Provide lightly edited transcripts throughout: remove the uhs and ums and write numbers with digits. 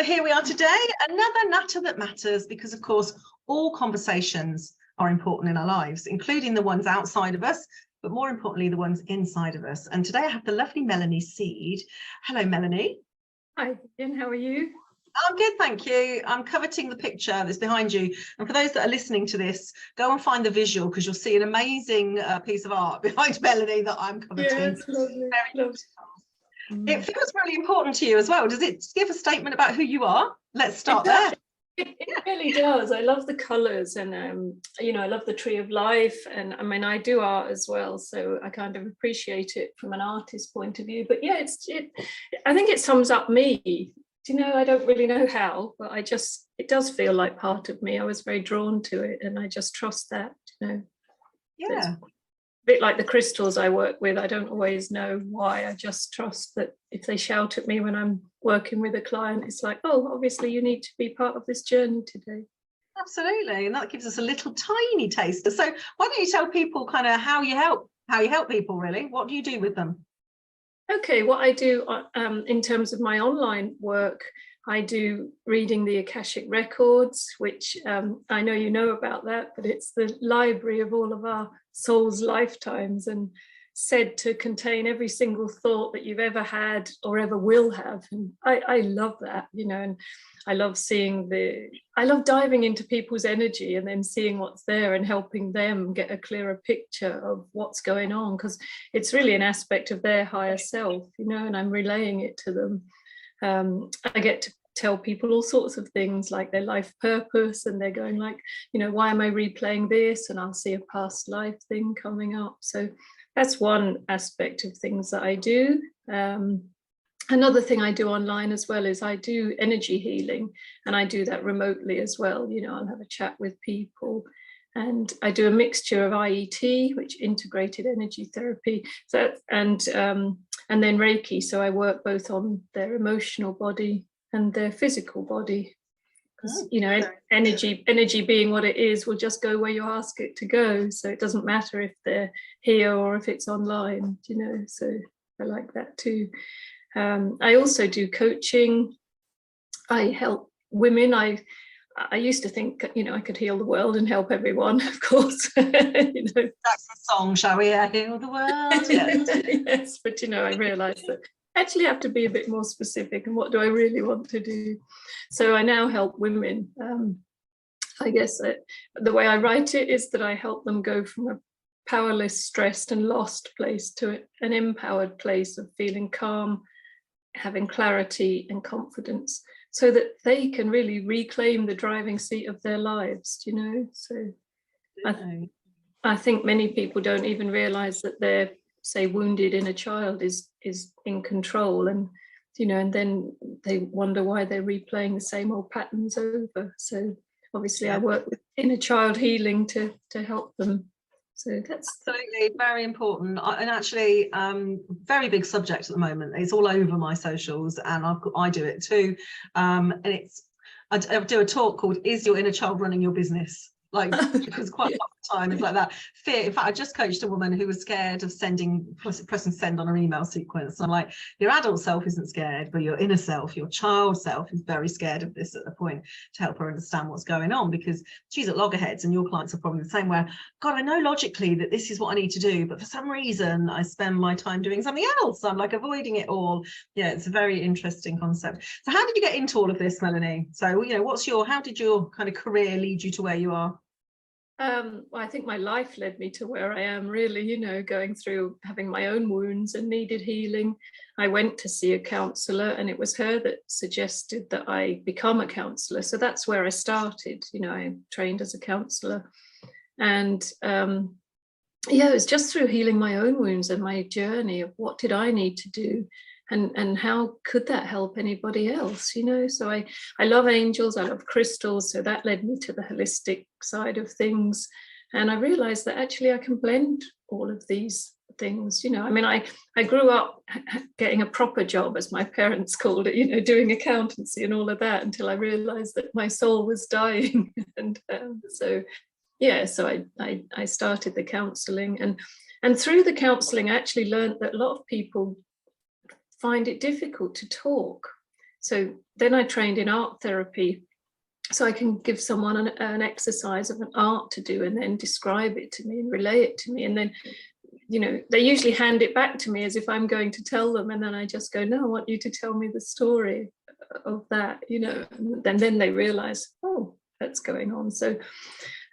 here we are today, another natter that matters, because of course all conversations are important in our lives, including the ones outside of us, but more importantly the ones inside of us. And today I have the lovely Melanie Seed. Hello Melanie. Hi Ian, how are you? I'm good, thank you. I'm coveting the picture that's behind you, and for those that are listening to this, go and find the visual because you'll see an amazing piece of art behind Melanie that I'm coveting. Yeah, it's lovely. It feels really important to you as well. Does it give a statement about who you are? Let's start there. It really does. I love the colours, and I love the tree of life, and I mean I do art as well, so I kind of appreciate it from an artist's point of view. But yeah, I think it sums up me. I don't really know how, but it does feel like part of me. I was very drawn to it, and I just trust that. Yeah. A bit like the crystals I work with. I don't always know why. I just trust that if they shout at me when I'm working with a client, it's like, oh, obviously you need to be part of this journey today. Absolutely, and that gives us a little tiny taster. So why don't you tell people kind of how you help people, really? What do you do with them? Okay, what I do in terms of my online work, I do reading the Akashic Records, which I know you know about that, but it's the library of all of our soul's lifetimes and said to contain every single thought that you've ever had or ever will have. And I love that, and I love I love diving into people's energy and then seeing what's there and helping them get a clearer picture of what's going on, because it's really an aspect of their higher self, and I'm relaying it to them. I get to tell people all sorts of things like their life purpose, and they're going like, why am I replaying this? And I'll see a past life thing coming up. So that's one aspect of things that I do. Another thing I do online as well is I do energy healing, and I do that remotely as well. I'll have a chat with people, and I do a mixture of IET, which integrated energy therapy, and then Reiki. So I work both on their emotional body and their physical body, because energy being what it is will just go where you ask it to go. So it doesn't matter if they're here or if it's online. So I like that too. I also do coaching. I help women. I used to think, I could heal the world and help everyone, of course. That's the song, shall we? Heal the world. Yes. Yes, but I realised that I actually have to be a bit more specific. And what do I really want to do? So I now help women. I guess the way I write it is that I help them go from a powerless, stressed, and lost place to an empowered place of feeling calm, having clarity and confidence, so that they can really reclaim the driving seat of their lives. So I think many people don't even realize that their, say, wounded inner child is in control, and and then they wonder why they're replaying the same old patterns over. So obviously I work with inner child healing to help them. So that's absolutely very important, and actually very big subject at the moment. It's all over my socials, and I do it too. And I do a talk called "Is Your Inner Child Running Your Business?" Because quite a lot of the time it's like that fear. In fact, I just coached a woman who was scared of pressing send on her email sequence. I'm like, your adult self isn't scared, but your inner self, your child self, is very scared of this at the point, to help her understand what's going on, because she's at loggerheads, and your clients are probably the same, where, God, I know logically that this is what I need to do, but for some reason I spend my time doing something else. I'm like avoiding it all. Yeah, it's a very interesting concept. So how did you get into all of this, Melanie? So how did your kind of career lead you to where you are? Well, I think my life led me to where I am, really, going through having my own wounds and needed healing. I went to see a counsellor, and it was her that suggested that I become a counsellor. So that's where I started. I trained as a counsellor, and it was just through healing my own wounds and my journey of what did I need to do, and how could that help anybody else. So I love angels, I love crystals, so that led me to the holistic side of things, and I realized that actually I can blend all of these things. I grew up getting a proper job, as my parents called it, doing accountancy and all of that, until I realized that my soul was dying. And so I started the counselling, and through the counselling I actually learned that a lot of people find it difficult to talk. So then I trained in art therapy, so I can give someone an exercise of an art to do and then describe it to me and relay it to me. And then, you know, they usually hand it back to me as if I'm going to tell them. And then I just go, no, I want you to tell me the story of that, you know, and then they realize, oh, that's going on. So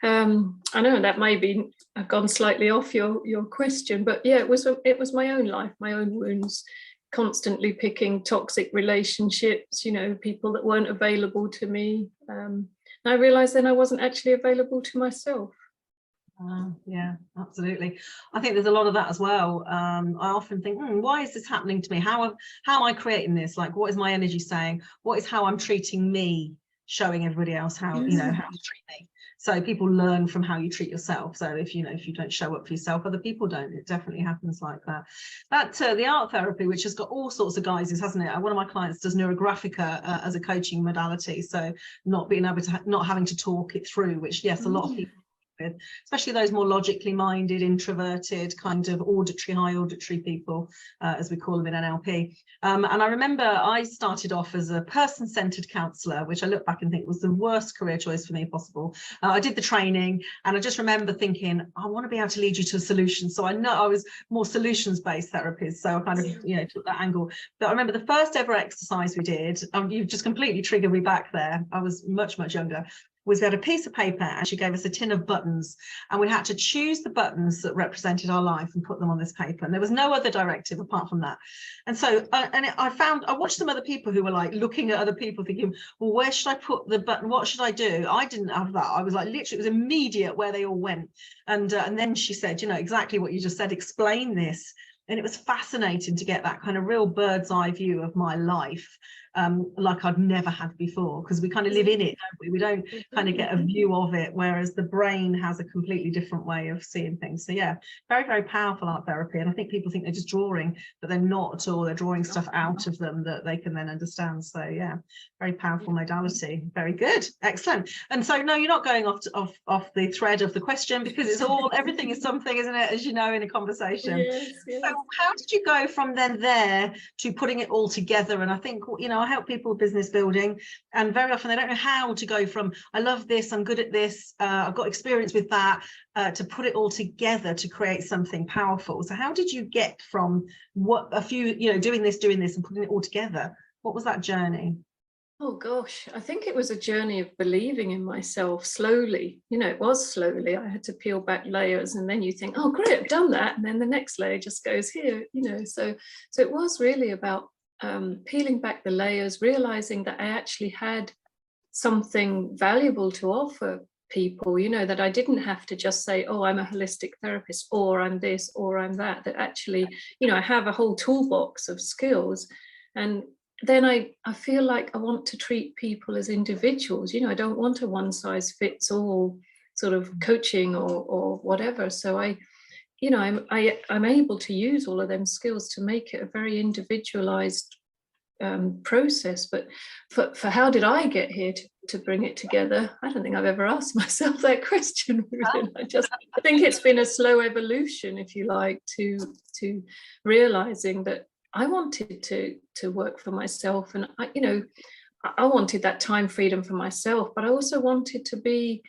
I know that maybe I've gone slightly off your question, but yeah, it was my own life, my own wounds, constantly picking toxic relationships, you know, people that weren't available to me. And I realized then I wasn't actually available to myself. Yeah, absolutely. I think there's a lot of that as well. I often think, why is this happening to me? How am I creating this? Like, what is my energy saying? What is how I'm treating me, showing everybody else how, you know, how to treat me. So people learn from how you treat yourself. So if you don't show up for yourself, other people don't. It definitely happens like that. The art therapy, which has got all sorts of guises, hasn't it? One of my clients does neurographica as a coaching modality. So not being able to, not having to talk it through, which yes, a lot of people with, especially those more logically minded, introverted, kind of high auditory people, as we call them in NLP. And I remember I started off as a person-centered counsellor, which I look back and think was the worst career choice for me possible. I did the training, and I just remember thinking, I want to be able to lead you to a solution. So I know I was more solutions-based therapist, so I kind of, you know, took that angle. But I remember the first ever exercise we did, you've just completely triggered me back there. I was much younger. Was we had a piece of paper and she gave us a tin of buttons, and we had to choose the buttons that represented our life and put them on this paper, and there was no other directive apart from that. And so I watched some other people who were like looking at other people thinking, well, where should I put the button, what should I do? I didn't have that. I was like, literally, it was immediate where they all went. And then she said, you know, exactly what you just said, explain this. And it was fascinating to get that kind of real bird's eye view of my life, like I'd never had before, because we kind of live in it, don't we? We don't kind of get a view of it, whereas the brain has a completely different way of seeing things. So yeah, very powerful art therapy. And I think people think they're just drawing, but they're not at all. They're drawing stuff out of them that they can then understand. So yeah, very powerful modality. Very good, excellent. And so no, you're not going off the thread of the question, because it's all, everything is something, isn't it, as you know, in a conversation. Yes. So how did you go from then there to putting it all together? And I think, you know, I help people with business building, and very often they don't know how to go from, I love this, I'm good at this, I've got experience with that, to put it all together to create something powerful. So how did you get from what a few, you know, doing this and putting it all together? What was that journey? Oh gosh, I think it was a journey of believing in myself slowly. You know, it was slowly. I had to peel back layers, and then you think, oh great, I've done that, and then the next layer just goes here, you know. So it was really about peeling back the layers, realizing that I actually had something valuable to offer people, you know, that I didn't have to just say, oh, I'm a holistic therapist, or I'm this, or I'm that, that actually, you know, I have a whole toolbox of skills. And then I feel like I want to treat people as individuals, you know, I don't want a one size fits all sort of coaching or whatever. So you know, I'm able to use all of them skills to make it a very individualized process. But for how did I get here to bring it together? I don't think I've ever asked myself that question. I think it's been a slow evolution, if you like, to realizing that I wanted to work for myself, and you know, I wanted that time freedom for myself, but I also wanted to be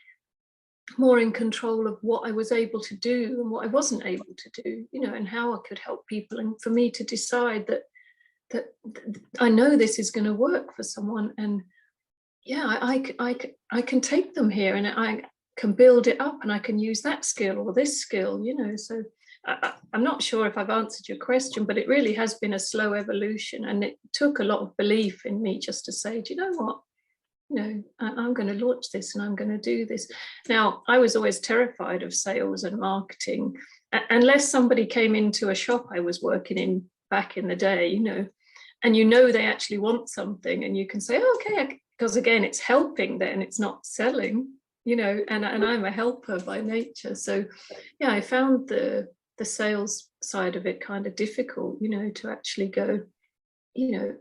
more in control of what I was able to do and what I wasn't able to do, you know, and how I could help people, and for me to decide that I know this is going to work for someone, and yeah, I can take them here, and I can build it up, and I can use that skill or this skill, you know. So I'm not sure if I've answered your question, but it really has been a slow evolution, and it took a lot of belief in me just to say, do you know what, you know, I'm going to launch this and I'm going to do this. Now, I was always terrified of sales and marketing, unless somebody came into a shop I was working in back in the day, you know, and you know they actually want something, and you can say, oh, okay, because again, it's helping then, it's not selling, you know, and I'm a helper by nature. So yeah, I found the sales side of it kind of difficult, you know, to actually go, you know,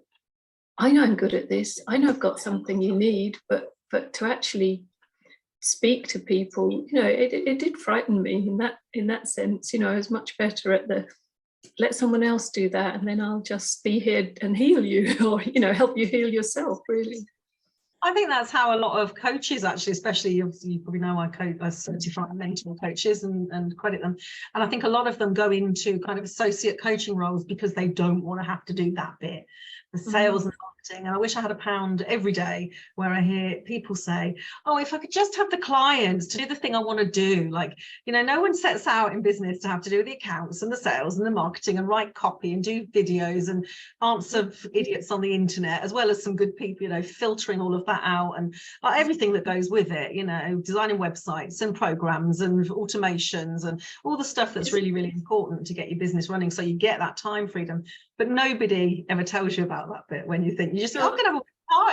I know I'm good at this, I know I've got something you need, but to actually speak to people, you know, it did frighten me in that sense. You know, I was much better at the let someone else do that, and then I'll just be here and heal you, or help you heal yourself, really. I think that's how a lot of coaches actually, especially you probably know I certify mentor coaches and credit them. And I think a lot of them go into kind of associate coaching roles because they don't want to have to do that bit, the sales and marketing. And I wish I had a pound every day where I hear people say, oh, if I could just have the clients to do the thing I want to do. Like, no one sets out in business to have to do the accounts and the sales and the marketing and write copy and do videos and answer idiots on the internet, as well as some good people, filtering all of that out and everything that goes with it, designing websites and programs and automations and all the stuff that's really, really important to get your business running, so you get that time freedom. But nobody ever tells you about that bit when you think you just think, I'm gonna have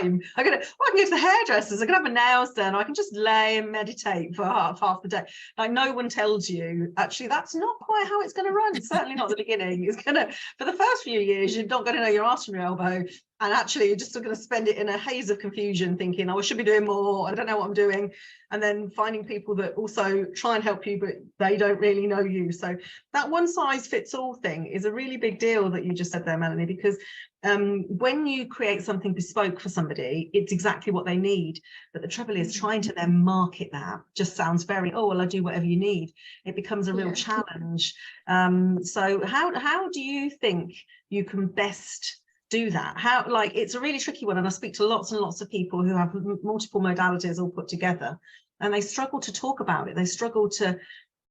time. I can go to the hairdressers, I can have my nails done, I can just lay and meditate for half the day. Like, no one tells you actually that's not quite how it's going to run. Certainly not at the beginning. It's gonna, for the first few years, you're not going to know your arse from your elbow, and actually you're just going to spend it in a haze of confusion, thinking, oh, I should be doing more, I don't know what I'm doing, and then finding people that also try and help you, but they don't really know you. So that one size fits all thing is a really big deal that you just said there, Melanie, because when you create something bespoke for somebody, it's exactly what they need. But the trouble is trying to then market that just sounds very, oh, well, I'll do whatever you need. It becomes a real challenge. So how do you think you can best do that? How, like, it's a really tricky one, and I speak to lots and lots of people who have multiple modalities all put together, and they struggle to talk about it. They struggle to,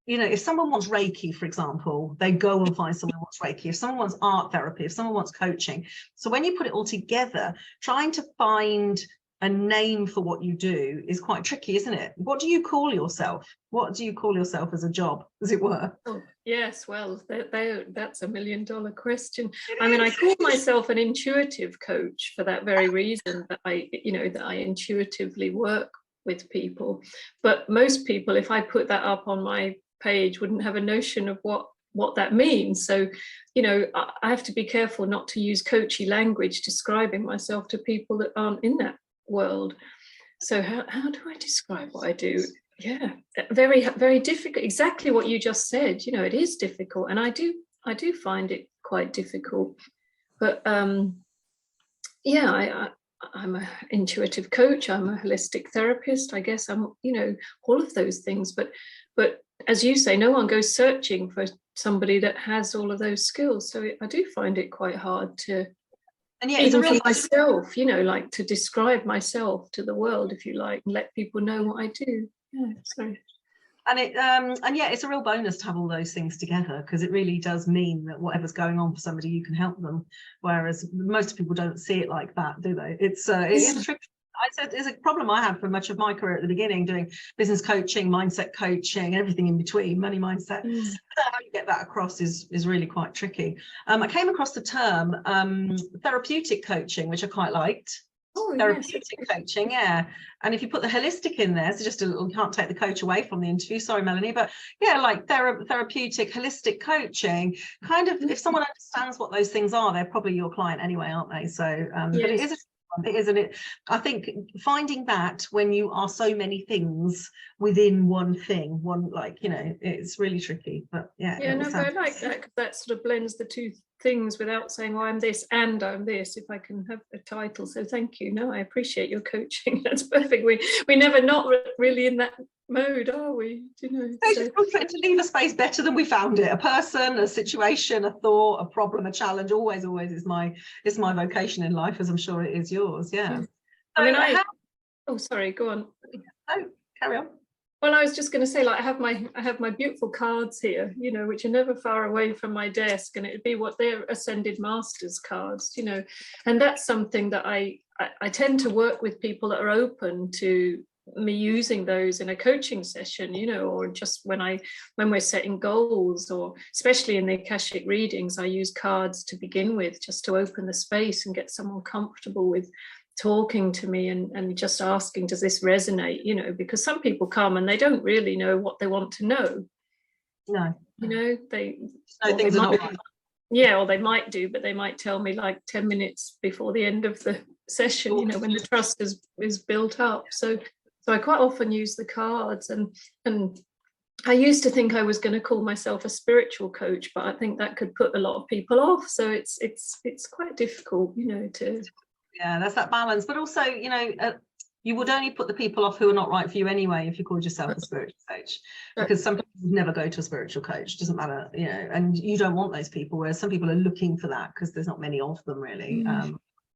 if someone wants Reiki, for example, they go and find someone who wants Reiki. If someone wants art therapy, if someone wants coaching. So when you put it all together, trying to find a name for what you do is quite tricky, isn't it? What do you call yourself? What do you call yourself as a job, as it were? Oh, yes, well, that's $1 million question. I mean, I call myself an intuitive coach for that very reason, that I intuitively work with people. But most people, if I put that up on my page, wouldn't have a notion of what that means. So, I have to be careful not to use coachy language describing myself to people that aren't in that world. So how do I describe what I do? Yeah, very, very difficult. Exactly what you just said. It is difficult, and I do find it quite difficult. But yeah, I'm an intuitive coach. I'm a holistic therapist. I guess I'm, all of those things. But as you say, no one goes searching for somebody that has all of those skills. So I do find it quite hard to, and yeah, even for myself, like to describe myself to the world, if you like, and let people know what I do. Yeah, sorry. And it's a real bonus to have all those things together, because it really does mean that whatever's going on for somebody, you can help them. Whereas most people don't see it like that, do they? It is tricky. I said it's a problem I had for much of my career at the beginning, doing business coaching, mindset coaching, everything in between, money mindset. How you get that across is really quite tricky. I came across the term therapeutic coaching, which I quite liked. Oh, therapeutic coaching, yeah. And if you put the holistic in there, so just a little, can't take the coach away from the interview, sorry, Melanie, but yeah, like therapeutic, holistic coaching, kind of, if someone understands what those things are, they're probably your client anyway, aren't they? So, but it is isn't it? I think finding that when you are so many things within one thing, it's really tricky. But yeah, but I like that, because that sort of blends the two things without saying, oh, I'm this and I'm this, if I can have a title. So thank you. No, I appreciate your coaching. That's perfect. We never not really in that mode, are we? Just trying to leave a space better than we found it. A person, a situation, a thought, a problem, a challenge, always is my vocation in life, as I'm sure it is yours. Yeah. I mean, oh, sorry, go on. Oh, carry on. Well, I was just going to say, like, I have my beautiful cards here, which are never far away from my desk, and it'd be what they're Ascended Masters cards, and that's something that I tend to work with people that are open to me using those in a coaching session, or just when we're setting goals, or especially in the Akashic readings, I use cards to begin with, just to open the space and get someone comfortable with talking to me and just asking, does this resonate? Because some people come and they don't really know what they want to know. No. Things are not right. Yeah, or they might do, but they might tell me like 10 minutes before the end of the session, when the trust is built up. So I quite often use the cards, and I used to think I was going to call myself a spiritual coach, but I think that could put a lot of people off. So it's quite difficult, to. Yeah, there's that balance. But also, you would only put the people off who are not right for you anyway if you called yourself a spiritual coach, because some people would never go to a spiritual coach. Doesn't matter, and you don't want those people. Whereas some people are looking for that because there's not many of them really.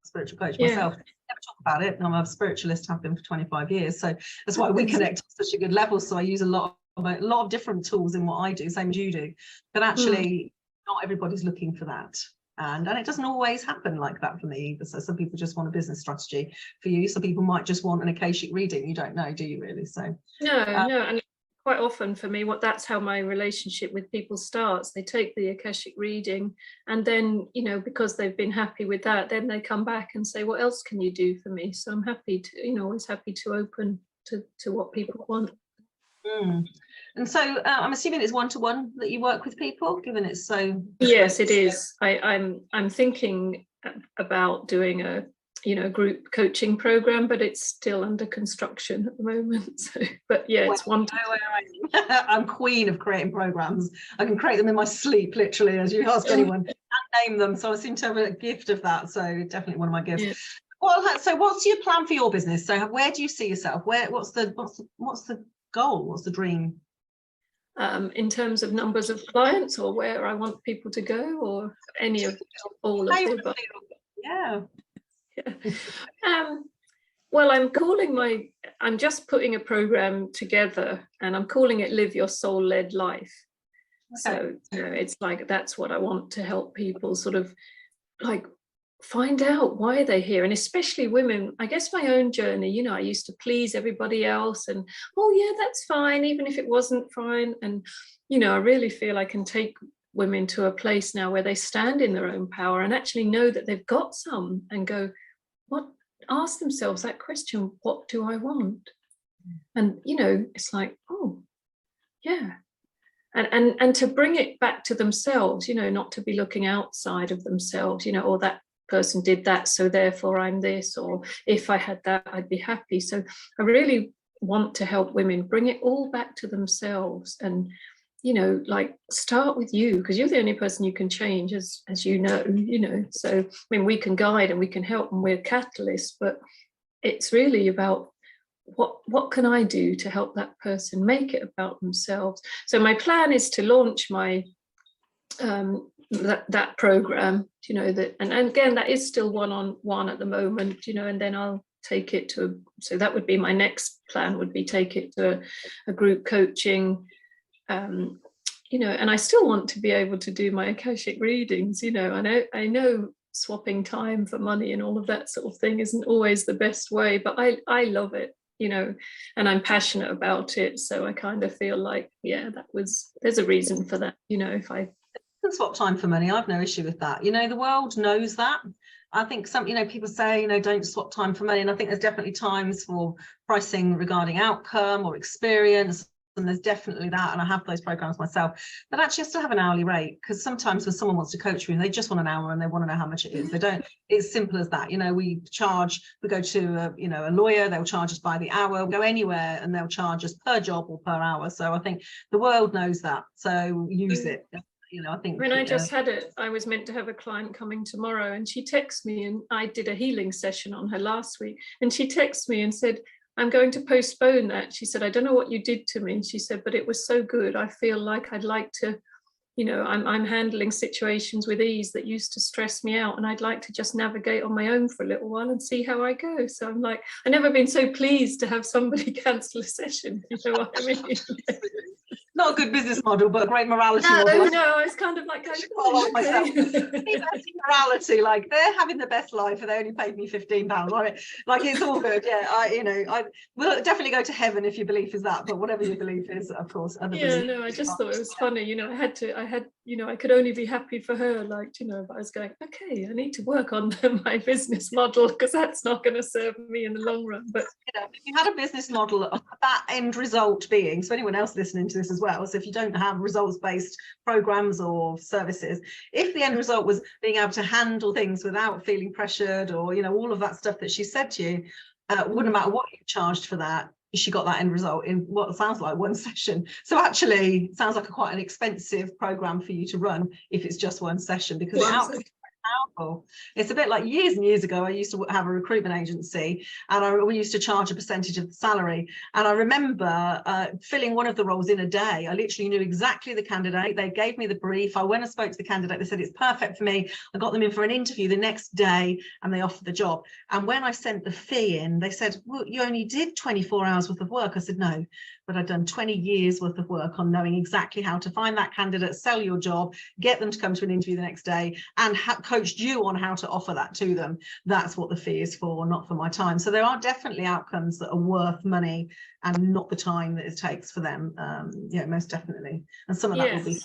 Spiritual coach myself, never talk about it. I'm a spiritualist, have been for 25 years, so that's why we connect on such a good level. So I use a lot of different tools in what I do, same as you do, but actually not everybody's looking for that. And it doesn't always happen like that for me either. So some people just want a business strategy for you. Some people might just want an Akashic reading. You don't know, do you really? So no, and quite often for me, that's how my relationship with people starts. They take the Akashic reading, and then, because they've been happy with that, then they come back and say, what else can you do for me? So I'm happy to, always happy to open to what people want. And so I'm assuming it's one-to-one that you work with people, given it's so. Yes, it is. I'm thinking about doing a group coaching program, but it's still under construction at the moment. So, but yeah, it's one. I'm queen of creating programs. I can create them in my sleep, literally, as you ask anyone, and name them. So I seem to have a gift of that. So definitely one of my gifts. Yeah. Well, so what's your plan for your business? So where do you see yourself? What's the goal? What's the dream? In terms of numbers of clients, or where I want people to go, or any of all of the above? Yeah. Well, I'm just putting a program together, and I'm calling it Live Your Soul-Led Life. Okay. So it's like, that's what I want to help people sort of like find out why they're here, and especially women. I guess my own journey, I used to please everybody else, and that's fine, even if it wasn't fine. And I really feel I can take women to a place now where they stand in their own power and actually know that they've got some, and go, ask themselves that question, what do I want? And it's like, and to bring it back to themselves, not to be looking outside of themselves, or that person did that, so therefore I'm this, or if I had that, I'd be happy. So I really want to help women bring it all back to themselves, and like, start with you, because you're the only person you can change, as you know. So I mean, we can guide and we can help, and we're catalysts, but it's really about what can I do to help that person make it about themselves. So my plan is to launch my that program, that, and again, that is still one-on-one at the moment, and then I'll take it to, so that would be my next plan, would be take it to a group coaching, and I still want to be able to do my Akashic readings. I know swapping time for money and all of that sort of thing isn't always the best way, but I love it, and I'm passionate about it. So I kind of feel like, there's a reason for that, if I swap time for money, I've no issue with that. The world knows that. I think some, people say, don't swap time for money, and I think there's definitely times for pricing regarding outcome or experience, and there's definitely that, and I have those programs myself. But actually, I still have an hourly rate, because sometimes when someone wants to coach me, they just want an hour and they want to know how much it is. They don't. It's simple as that. We go to a lawyer, they'll charge us by the hour. We'll go anywhere and they'll charge us per job or per hour. So I think the world knows that. So use it. I think when I just had it, I was meant to have a client coming tomorrow, and she texted me, and I did a healing session on her last week, and she texted me and said, I'm going to postpone that. She said, I don't know what you did to me. She said, but it was so good. I feel like I'd like to, I'm handling situations with ease that used to stress me out, and I'd like to just navigate on my own for a little while and see how I go. So I'm like, I've never been so pleased to have somebody cancel a session. You know what I mean? Not a good business model, but a great morality model. No, it's kind of like, myself. Morality, like, they're having the best life and they only paid me £15. Like it's all good. Yeah, I will definitely go to heaven if your belief is that, but whatever your belief is, of course. I just thought it was funny. I could only be happy for her, but I was going, okay, I need to work on my business model, because that's not going to serve me in the long run. But if you had a business model of that end result being, so anyone else listening to this as well, so if you don't have results-based programs or services, if the end result was being able to handle things without feeling pressured, or all of that stuff that she said to you, wouldn't matter what you charged for that, she got that end result in what sounds like one session. So actually it sounds like quite an expensive program for you to run if it's just one session, because the outcome is powerful. It's a bit like years and years ago, I used to have a recruitment agency, and we used to charge a percentage of the salary. And I remember filling one of the roles in a day. I literally knew exactly the candidate. They gave me the brief. I went and spoke to the candidate. They said it's perfect for me. I got them in for an interview the next day, and they offered the job. And when I sent the fee in, they said, well, you only did 24 hours worth of work. I said, no, but I'd done 20 years worth of work on knowing exactly how to find that candidate, sell your job, get them to come to an interview the next day, and coached you on how to offer that to them. That's what the fee is for, not for my time. So there are definitely outcomes that are worth money and not the time that it takes for them. Yeah, most definitely. And some of that will be.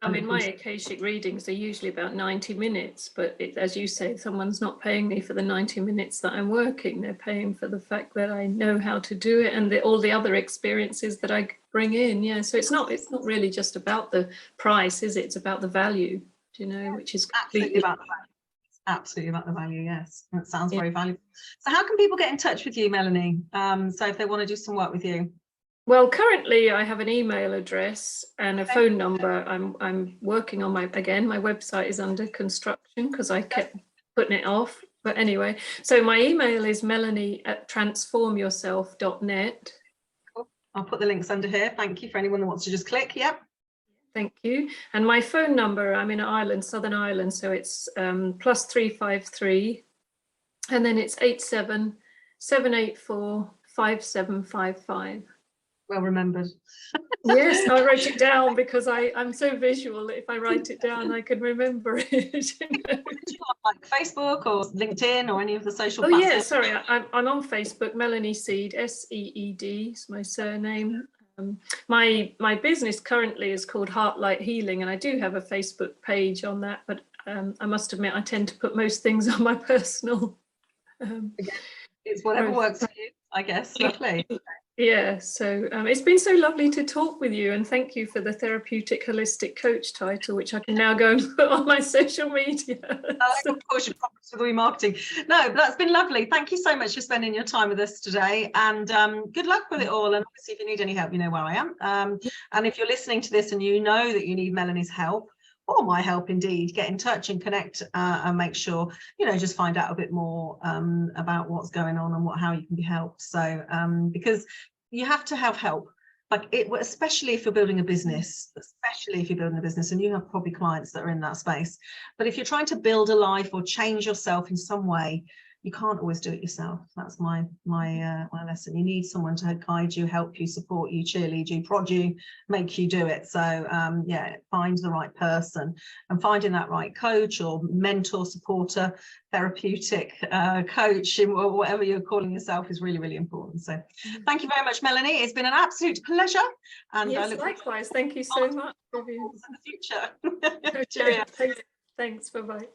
I mean, my Akashic readings are usually about 90 minutes, but as you say, someone's not paying me for the 90 minutes that I'm working. They're paying for the fact that I know how to do it, and all the other experiences that I bring in. Yeah, so it's not really just about the price, is it? It's about the value, you know, which is absolutely about the value. Absolutely about the value. Yes, that sounds very valuable. So how can people get in touch with you, Melanie? So if they want to do some work with you? Well, currently I have an email address and a phone number. I'm working on my website is under construction because I kept putting it off. But anyway, so my email is melanie@transformyourself.net. Cool. I'll put the links under here. Thank you for anyone that wants to just click. Yep. Thank you. And my phone number, I'm in Ireland, Southern Ireland, so it's +353, and then it's 87-784-5755. Well remembered. Yes, I wrote it down because I'm so visual. If I write it down, I can remember it. Like Facebook or LinkedIn or any of the social platforms? Yeah, sorry, I'm on Facebook, Melanie Seed, SEED is my surname. My business currently is called Heartlight Healing, and I do have a Facebook page on that, but I must admit I tend to put most things on my personal. It's whatever works for you, I guess. Lovely. Yeah, so it's been so lovely to talk with you, and thank you for the Therapeutic Holistic Coach title, which I can now go and put on my social media. Of course, you're promised with remarketing. No, but that's been lovely. Thank you so much for spending your time with us today, and good luck with it all. And obviously, if you need any help, you know where I am. And if you're listening to this and you know that you need Melanie's help, or my help indeed, get in touch and connect and make sure, you know, just find out a bit more about what's going on and how you can be helped. So because you have to have help, like especially if you're building a business, and you have probably clients that are in that space. But if you're trying to build a life or change yourself in some way, you can't always do it yourself. That's my lesson. You need someone to guide you, help you, support you, cheerlead you, prod you, make you do it. So yeah, find the right person, and finding that right coach or mentor, supporter, therapeutic coach, or whatever you're calling yourself, is really, really important. So thank you very much, Melanie. It's been an absolute pleasure. And yes, likewise. Thank you so much. In the future. Okay. Thanks. Bye-bye.